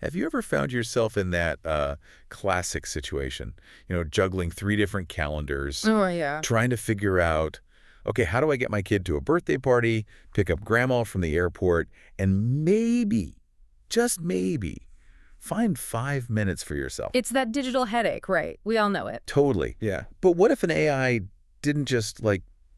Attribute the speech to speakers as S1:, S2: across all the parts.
S1: Have you ever found yourself in that classic situation? Juggling three different calendars,
S2: Oh, yeah.
S1: trying to figure out, okay, how do I get my kid to a birthday party, pick up grandma from the airport, and maybe, just maybe, find 5 minutes for yourself?
S2: It's that digital headache, right? We all know it.
S1: Totally.
S3: Yeah.
S1: But what if an AI didn't just,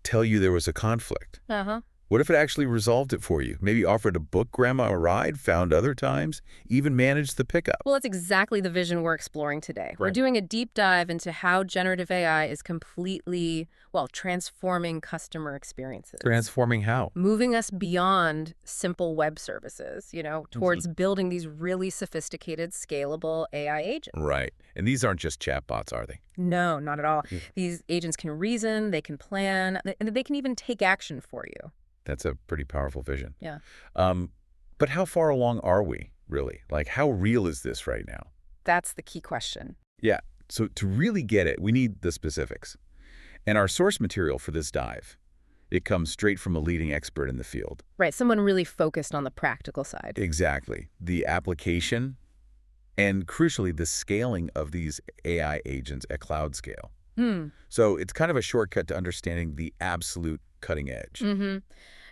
S1: tell you there was a conflict?
S2: Uh-huh.
S1: What if it actually resolved it for you? Maybe offered to book grandma a ride, found other times, even managed the pickup?
S2: Well, that's exactly the vision we're exploring today. We're
S1: Right.
S2: doing a deep dive into how generative AI is completely, transforming customer experiences.
S3: Transforming how?
S2: Moving us beyond simple web services, towards building these really sophisticated, scalable AI agents.
S1: Right. And these aren't just chatbots, are they?
S2: No, not at all.
S3: Yeah.
S2: These agents can reason, they can plan, and they can even take action for you.
S1: That's a pretty powerful vision.
S2: Yeah.
S1: But how far along are we, really? How real is this right now?
S2: That's the key question.
S1: Yeah. So to really get it, we need the specifics. And our source material for this dive, it comes straight from a leading expert in the field.
S2: Right, someone really focused on the practical side.
S1: Exactly. The application and, crucially, the scaling of these AI agents at cloud scale. So it's kind of a shortcut to understanding the absolute cutting edge.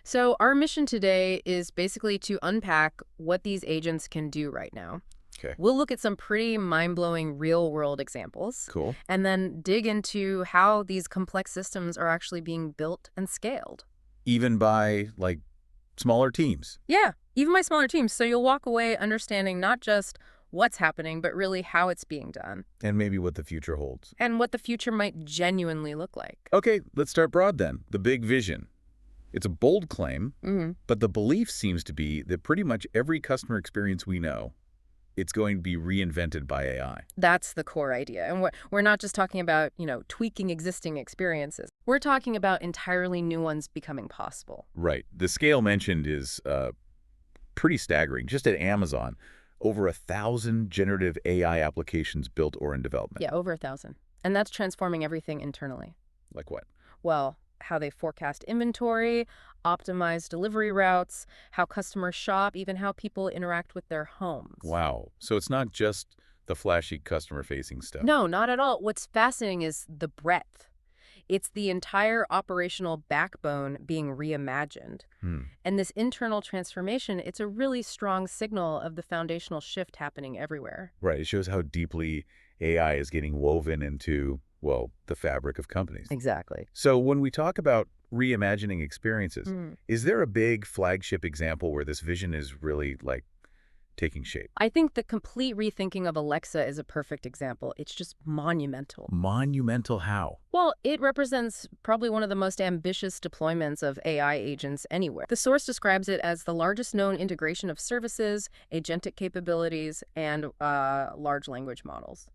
S2: So our mission today is basically to unpack what these agents can do right now.
S1: Okay.
S2: We'll look at some pretty mind-blowing real-world examples,
S1: Cool.
S2: and then dig into how these complex systems are actually being built and scaled.
S1: Even by, smaller teams.
S2: Yeah, even by smaller teams. So you'll walk away understanding not just what's happening, but really how it's being done,
S1: And maybe what the future holds.
S2: and what the future might genuinely look like.
S1: Okay, let's start broad then. The big vision. It's a bold claim, but the belief seems to be that pretty much every customer experience we know, it's going to be reinvented by AI.
S2: That's the core idea. And we're not just talking about, tweaking existing experiences. We're talking about entirely new ones becoming possible.
S1: Right. The scale mentioned is pretty staggering. Just at Amazon, over 1,000 generative AI applications built or in development.
S2: Yeah, over 1,000. And that's transforming everything internally.
S1: Like what?
S2: Well, how they forecast inventory, optimize delivery routes, how customers shop, even how people interact with their homes.
S1: Wow. So it's not just the flashy customer-facing stuff.
S2: No, not at all. What's fascinating is the breadth. It's the entire operational backbone being reimagined. And this internal transformation, it's a really strong signal of the foundational shift happening everywhere.
S1: Right. It shows how deeply AI is getting woven into, the fabric of companies.
S2: Exactly.
S1: So when we talk about reimagining experiences, is there a big flagship example where this vision is really, taking shape?
S2: I think the complete rethinking of Alexa is a perfect example. It's just monumental.
S1: Monumental how?
S2: Well, it represents probably one of the most ambitious deployments of AI agents anywhere. The source describes it as the largest known integration of services, agentic capabilities, and large language models.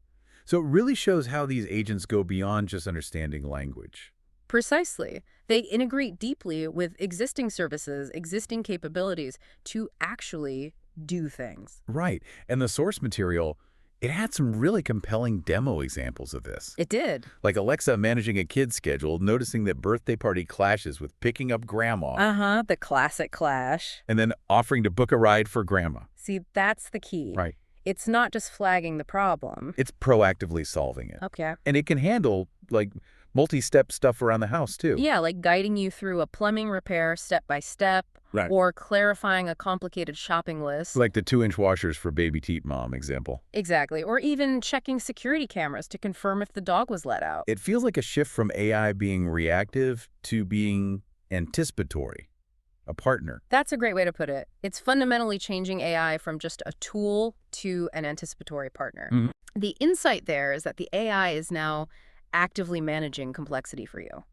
S1: So it really shows how these agents go beyond just understanding language.
S2: Precisely. They integrate deeply with existing services, existing capabilities to actually do things.
S1: Right. And the source material, it had some really compelling demo examples of this.
S2: It did.
S1: Like Alexa managing a kid's schedule, noticing that birthday party clashes with picking up grandma,
S2: Uh-huh, the classic clash.
S1: and then offering to book a ride for grandma.
S2: See, that's the key.
S1: Right.
S2: It's not just flagging the problem.
S1: It's proactively solving it.
S2: Okay.
S1: And it can handle, multi-step stuff around the house, too.
S2: Yeah, like guiding you through a plumbing repair step by step,
S1: Right.
S2: or clarifying a complicated shopping list.
S1: Like the 2-inch washers for baby teat mom example.
S2: Exactly. Or even checking security cameras to confirm if the dog was let out.
S1: It feels like a shift from AI being reactive to being anticipatory, a partner.
S2: That's a great way to put it. It's fundamentally changing AI from just a tool to an anticipatory partner. The insight there is that the AI is now actively managing complexity for you,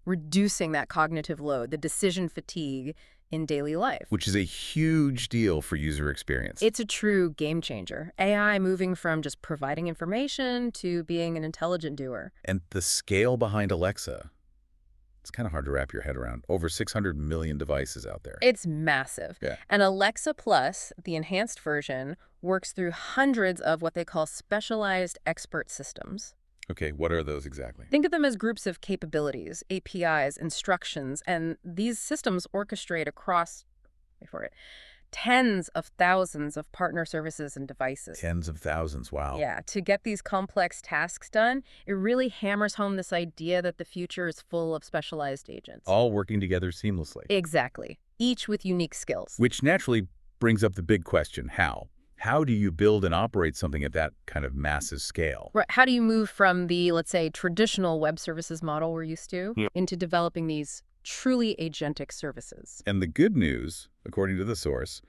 S2: reducing that cognitive load, the decision fatigue in daily life.
S1: Which is a huge deal for user experience.
S2: It's a true game changer. AI moving from just providing information to being an intelligent doer.
S1: And the scale behind Alexa, it's kind of hard to wrap your head around. Over 600 million devices out there.
S2: It's massive.
S1: Yeah.
S2: And Alexa Plus, the enhanced version, works through hundreds of what they call specialized expert systems.
S1: Okay, what are those exactly?
S2: Think of them as groups of capabilities, APIs, instructions, and these systems orchestrate across tens of thousands of partner services and devices.
S1: Tens of thousands, wow.
S2: Yeah, to get these complex tasks done, it really hammers home this idea that the future is full of specialized agents.
S1: All working together seamlessly.
S2: Exactly, each with unique skills.
S1: Which naturally brings up the big question, how? How do you build and operate something at that kind of massive scale?
S2: Right. How do you move from the, let's say, traditional web services model we're used to into developing these truly agentic services?
S1: And the good news, according to the source,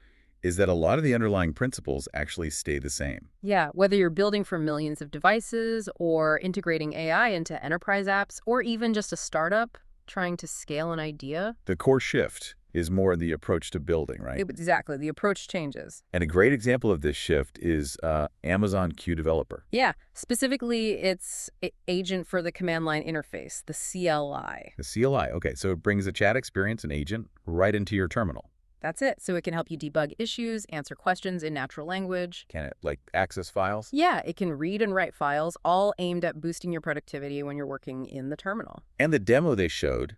S1: is that a lot of the underlying principles actually stay the same.
S2: Yeah, whether you're building for millions of devices or integrating AI into enterprise apps or even just a startup trying to scale an idea.
S1: The core shift is more in the approach to building, right?
S2: Exactly. The approach changes.
S1: And a great example of this shift is Amazon Q Developer.
S2: Yeah, specifically its agent for the command line interface, the CLI.
S1: The CLI, okay, so it brings a chat experience and agent right into your terminal.
S2: That's it. So it can help you debug issues, answer questions in natural language.
S1: Can it, like, access files?
S2: Yeah, it can read and write files, all aimed at boosting your productivity when you're working in the terminal.
S1: And the demo they showed,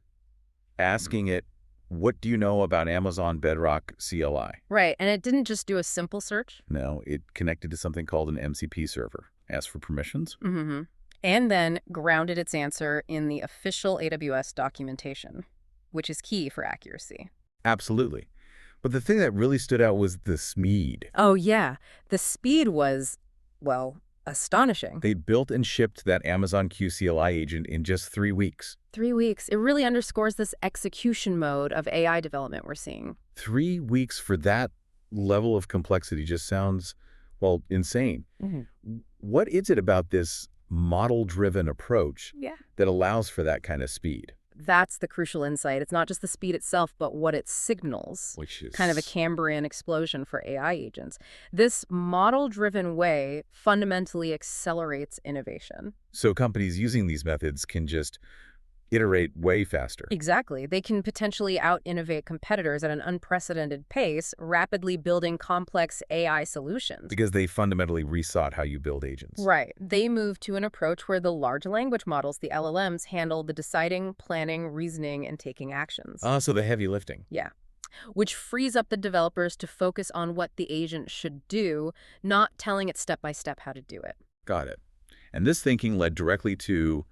S1: asking it, what do you know about Amazon Bedrock CLI?
S2: Right, and it didn't just do a simple search.
S1: No, it connected to something called an MCP server, asked for permissions.
S2: And then grounded its answer in the official AWS documentation, which is key for accuracy.
S1: Absolutely. But the thing that really stood out was the speed.
S2: Oh, yeah. The speed was, well, astonishing.
S1: They built and shipped that Amazon Q CLI agent in just 3 weeks.
S2: 3 weeks. It really underscores this execution mode of AI development we're seeing.
S1: 3 weeks for that level of complexity just sounds, well, insane. What is it about this model-driven approach that allows for that kind of speed?
S2: That's the crucial insight. It's not just the speed itself, but what it signals.
S1: Which is
S2: kind of a Cambrian explosion for AI agents. This model-driven way fundamentally accelerates innovation.
S1: So companies using these methods can just iterate way faster.
S2: Exactly. They can potentially out-innovate competitors at an unprecedented pace, rapidly building complex AI solutions.
S1: Because they fundamentally resought how you build agents.
S2: Right. They move to an approach where the large language models, the LLMs, handle the deciding, planning, reasoning, and taking actions.
S1: So the heavy lifting.
S2: Yeah. Which frees up the developers to focus on what the agent should do, not telling it step-by-step how to do it.
S1: Got it. And this thinking led directly to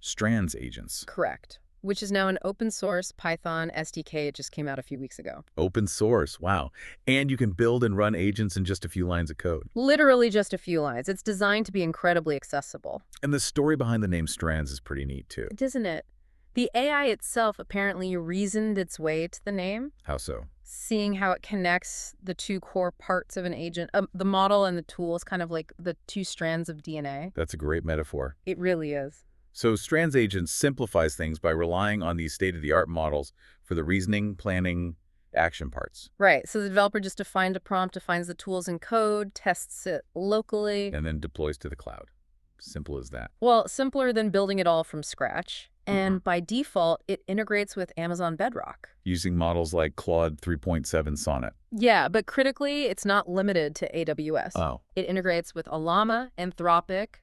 S1: Strands agents.
S2: Correct. Which is now an open source Python SDK. It just came out a few weeks ago.
S1: Open source, wow. And you can build and run agents in just a few lines of code.
S2: Literally just a few lines. It's designed to be incredibly accessible.
S1: And the story behind the name Strands is pretty neat, too.
S2: Isn't it? The AI itself apparently reasoned its way to the name.
S1: How so?
S2: Seeing how it connects the two core parts of an agent, the model and the tool is kind of like the two strands of DNA.
S1: That's a great metaphor.
S2: It really is.
S1: So Strands agents simplifies things by relying on these state-of-the-art models for the reasoning, planning, action parts.
S2: Right. So the developer just defines a prompt, defines the tools in code, tests it locally.
S1: And then deploys to the cloud. Simple as that.
S2: Well, simpler than building it all from scratch. And by default, it integrates with Amazon Bedrock.
S1: Using models like Claude 3.7 Sonnet.
S2: Yeah, but critically, it's not limited to AWS.
S1: Oh.
S2: It integrates with Llama, Anthropic,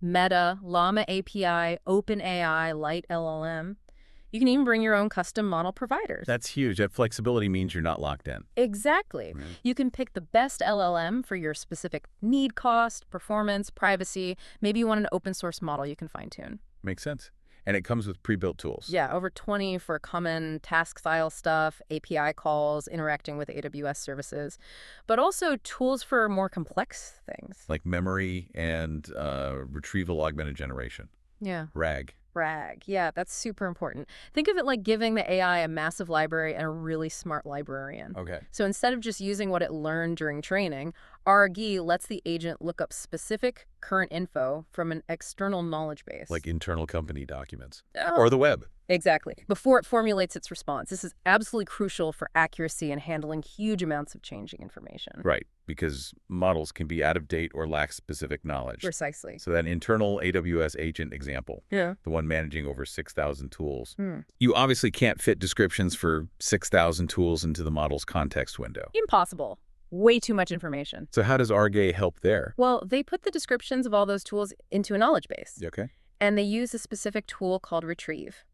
S2: Meta, Llama API, OpenAI, Light LLM. You can even bring your own custom model providers.
S1: That's huge. That flexibility means you're not locked in.
S2: Exactly.
S1: Right.
S2: You can pick the best LLM for your specific need, cost, performance, privacy. Maybe you want an open source model you can fine-tune.
S1: Makes sense. And it comes with pre-built tools.
S2: Yeah, over 20 for common task file stuff, API calls, interacting with AWS services, but also tools for more complex things.
S1: Like memory and retrieval augmented generation.
S2: Yeah.
S1: RAG.
S2: RAG. Yeah, that's super important. Think of it like giving the AI a massive library and a really smart librarian.
S1: Okay.
S2: So instead of just using what it learned during training, RGI lets the agent look up specific current info from an external knowledge base.
S1: Like internal company documents.
S2: Oh.
S1: Or the web.
S2: Exactly. Before it formulates its response. This is absolutely crucial for accuracy and handling huge amounts of changing information.
S1: Right, because models can be out of date or lack specific knowledge.
S2: Precisely.
S1: So that internal AWS agent example, the one managing over 6,000 tools, you obviously can't fit descriptions for 6,000 tools into the model's context window.
S2: Impossible. Way too much information.
S1: So how does RGA help there?
S2: Well, they put the descriptions of all those tools into a knowledge base.
S1: Okay.
S2: And they use a specific tool called Retrieve.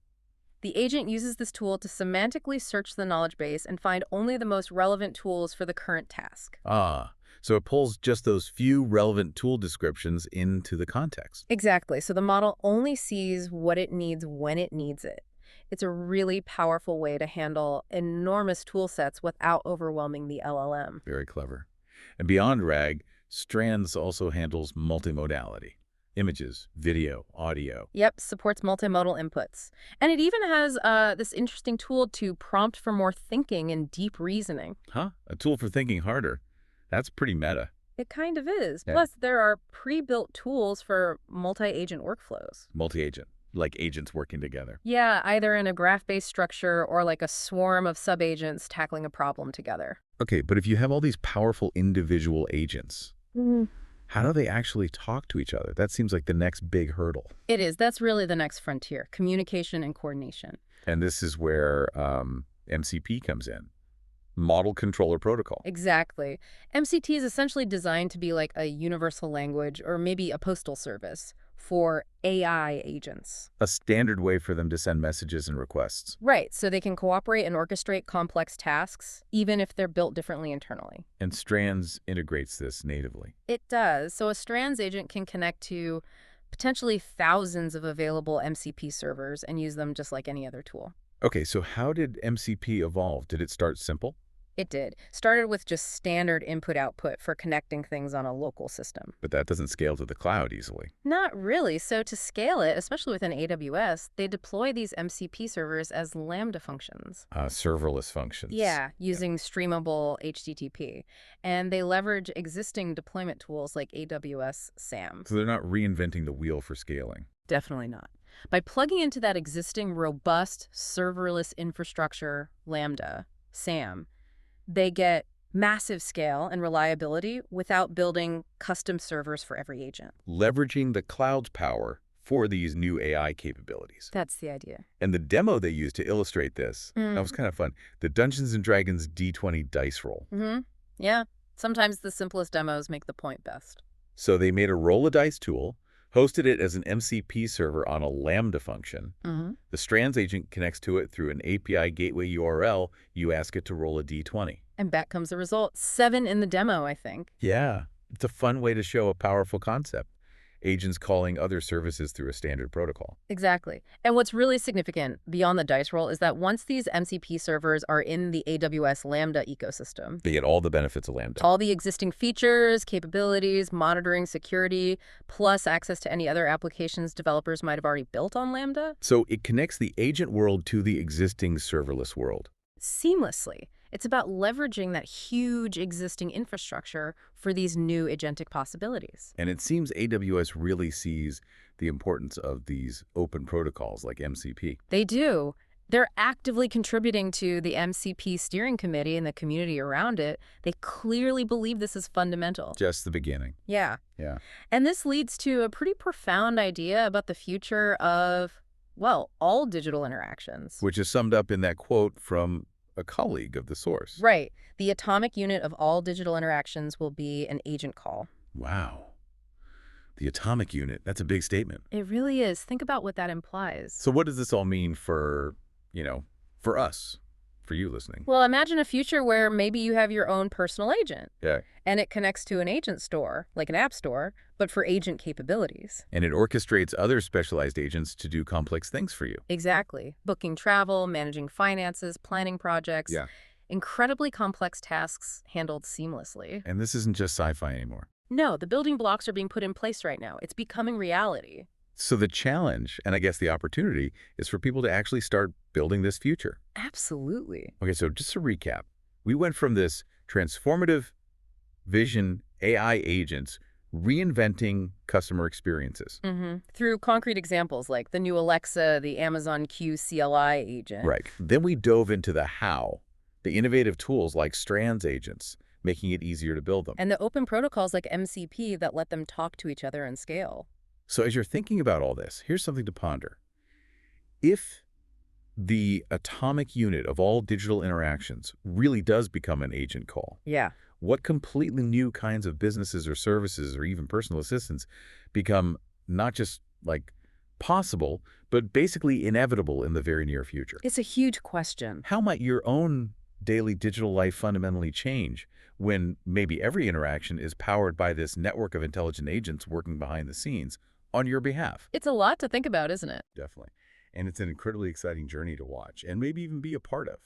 S2: The agent uses this tool to semantically search the knowledge base and find only the most relevant tools for the current task.
S1: Ah, so it pulls just those few relevant tool descriptions into the context.
S2: Exactly. So the model only sees what it needs when it needs it. It's a really powerful way to handle enormous tool sets without overwhelming the LLM.
S1: Very clever. And beyond RAG, Strands also handles multimodality. Images, video, audio.
S2: Yep, supports multimodal inputs. And it even has this interesting tool to prompt for more thinking and deep reasoning.
S1: Huh? A tool for thinking harder. That's pretty meta.
S2: It kind of is.
S1: Yeah.
S2: Plus, there are pre-built tools for multi-agent workflows.
S1: Multi-agent, like agents working together.
S2: Yeah, either in a graph-based structure or like a swarm of sub-agents tackling a problem together.
S1: Okay, but if you have all these powerful individual agents, how do they actually talk to each other? That seems like the next big hurdle.
S2: It is. That's really the next frontier, communication and coordination.
S1: And this is where MCP comes in. Model Controller Protocol.
S2: Exactly. MCT is essentially designed to be like a universal language or maybe a postal service for AI agents.
S1: A standard way for them to send messages and requests.
S2: Right, so they can cooperate and orchestrate complex tasks, even if they're built differently internally.
S1: And Strands integrates this natively.
S2: It does. So a Strands agent can connect to potentially thousands of available MCP servers and use them just like any other tool.
S1: Okay, so how did MCP evolve? Did it start simple?
S2: It did. Started with just standard input-output for connecting things on a local system.
S1: But that doesn't scale to the cloud easily.
S2: Not really. So to scale it, especially within AWS, they deploy these MCP servers as Lambda functions.
S1: Serverless functions.
S2: Yeah, using streamable HTTP. And they leverage existing deployment tools like AWS SAM.
S1: So they're not reinventing the wheel for scaling.
S2: Definitely not. By plugging into that existing robust serverless infrastructure, Lambda, SAM, they get massive scale and reliability without building custom servers for every agent.
S1: Leveraging the cloud's power for these new AI capabilities.
S2: That's the idea.
S1: And the demo they used to illustrate this, that was kind of fun. The Dungeons & Dragons D20 dice roll.
S2: Yeah. Sometimes the simplest demos make the point best.
S1: So they made a roll-a-dice tool, hosted it as an MCP server on a Lambda function. The Strands agent connects to it through an API gateway URL. You ask it to roll a D20.
S2: And back comes the result. 7 in the demo, I think.
S1: Yeah, it's a fun way to show a powerful concept. Agents calling other services through a standard protocol.
S2: Exactly. And what's really significant beyond the dice roll is that once these MCP servers are in the AWS Lambda ecosystem,
S1: They get all the benefits of Lambda.
S2: all the existing features, capabilities, monitoring, security, plus access to any other applications developers might have already built on Lambda
S1: So it connects the agent world to the existing serverless world.
S2: seamlessly. It's about leveraging that huge existing infrastructure for these new agentic possibilities.
S1: And it seems AWS really sees the importance of these open protocols like MCP.
S2: They do. They're actively contributing to the MCP steering committee and the community around it. They clearly believe this is fundamental.
S1: Just the beginning.
S2: Yeah.
S1: Yeah.
S2: And this leads to a pretty profound idea about the future of, well, all digital interactions.
S1: Which is summed up in that quote from a colleague of the source.
S2: Right. The atomic unit of all digital interactions will be an agent call.
S1: Wow. The atomic unit, that's a big statement.
S2: It really is. Think about what that implies.
S1: So what does this all mean for, for us, for you listening?
S2: Well, imagine a future where maybe you have your own personal agent.
S1: Yeah.
S2: And it connects to an agent store, like an app store, but for agent capabilities.
S1: And it orchestrates other specialized agents to do complex things for you.
S2: Exactly. Booking travel, managing finances, planning projects.
S1: Yeah.
S2: Incredibly complex tasks handled seamlessly.
S1: And this isn't just sci-fi anymore.
S2: No, the building blocks are being put in place right now. It's becoming reality.
S1: So the challenge, and I guess the opportunity, is for people to actually start building this future.
S2: Absolutely.
S1: Okay, so just to recap, we went from this transformative vision AI agents reinventing customer experiences.
S2: Through concrete examples like the new Alexa, the Amazon Q CLI agent.
S1: Right. Then we dove into the how, the innovative tools like Strands agents, making it easier to build them.
S2: And the open protocols like MCP that let them talk to each other and scale.
S1: So as you're thinking about all this, here's something to ponder. If the atomic unit of all digital interactions really does become an agent call,
S2: Yeah.
S1: what completely new kinds of businesses or services or even personal assistants become not just like possible, but basically inevitable in the very near future.
S2: It's a huge question.
S1: How might your own daily digital life fundamentally change when maybe every interaction is powered by this network of intelligent agents working behind the scenes on your behalf?
S2: It's a lot to think about, isn't it?
S1: Definitely. And it's an incredibly exciting journey to watch and maybe even be a part of.